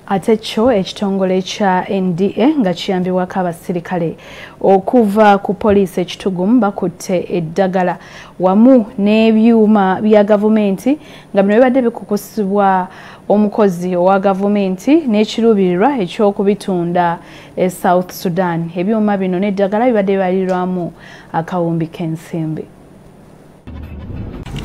ate kyo ekitongole kya NDA nga kiyambibwako abasirikale okuva ku poliisi ekitugumu bakutte eddagala wamu n'ebyuma bya gavumenti nga bino bibadde bikukusibwa omukozi owa gavumenti n'ekiruubirirwa eky'okubitunda e South Sudan. Ebyuma bino n'eddagala bibadde bibalirwamu akawumbi k'ensimbi.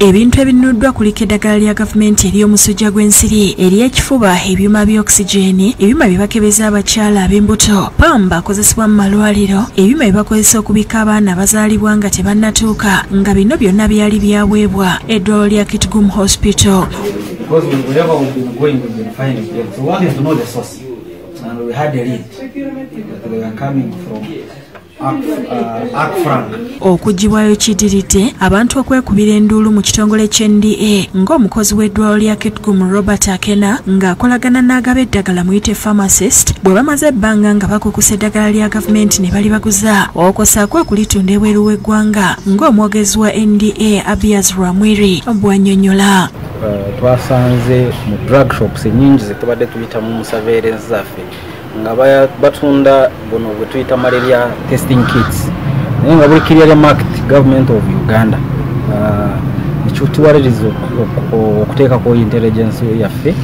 Ebintu ebinuddwa kuliko eddagala lya gavumenti ery'omusujja gw'ensiri, ery'ekifuba, ebyuma by'oxygeni, ebyuma bye bakebeza abakyala ab'embuto, pamba akozesebwa mu malwaliro, ebyuma bye bakozesa okubika abaana abazaalibwa nga tebannatuuka, nga bino byonna byali byaweebwa eddwaliro lya Kitgum Hospital. Because wherever we've been going, we've been finding them. So we wanted to know the source. And we had a lead that they were coming from okugibwayo kidiridde abantu okwekubira enduulu mu kitongole ky'NDA ng'omukozi w'eddwaliro lya Kitgum Robert Akena ng'akolagana n'agaba eddagala muyite Pharmacist bwe bamaze ebbanga nga bakukusa eddagala lya gavumenti ne bali baguza okosaako okulitunda ebweru w'eggwanga ng'omwogezi wa NDA Abias Ramwiri bw'annyonnyola. Twasanze mu drug shops ennyingi ze tubadde tuyitamu mu surveillance zaffe nga batunda bono bwe tuyita malaria testing kits naye nga buli kirya market government of Uganda ekyo tuwaliriza okuteekako intelligence yaffe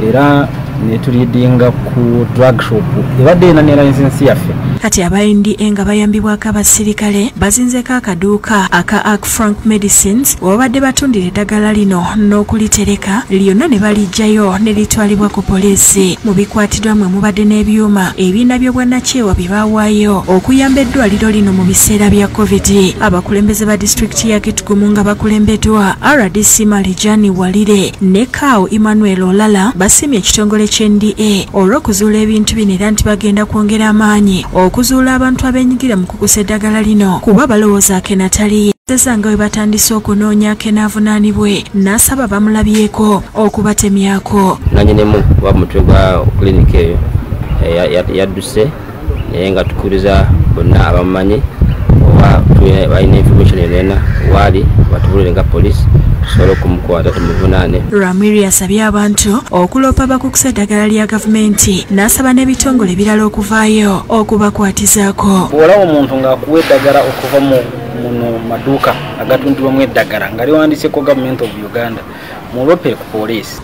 era netulidinga ku drug shop ebadde ena ne license yaffe. Kati aba NDA nga bayambibwako abasirikale bazinzeko akaduuka aka Arc Frank Medicines wabadde batundira eddagala lino n'okulitereka lyonna ne balijjayo ne litwalibwa ku poliisi. Mu bikwatiddwa mwe mubadde n'ebyuma ebiina by'obwannakyewa bye baawaayo okuyamba eddwaliro lino mu biseera bya COVID. Abakulembeze ba disitulikiti ya Kitgum nga bakulembeddwa RDC Malijani Walire ne Kao Emmanuel Olala basimye ekitongole ky'NDA olw'okuzuula ebintu bino era nti bagenda kwongera amaanyi okuzuula abantu abenyigira mu kukusa eddagala lino kuba balowooza Akena taliye. Sezanga we batandise okunoonya Akena avunaanibwe n'asaba bamulabyeko okubatemyako. Nanyinemu wa mutwe gwa klinika eyo yadduse naye nga tukubiriza bonna abamumanyi oba balina information yonna waali batubulire nga poliisi tusobole okumukwata tumuvunaane. Ramiri yasabye abantu okuloopa bakukusa eddagala lya gavumenti n'asaba n'ebitongole ebirala okuvaayo okubakwatizaako. Bw'olaba omuntu ng'akuwa eddagala okuva mu maduuka agatundibwamu eddagala nga liwandiiseko Government of Uganda mulope ku poliisi.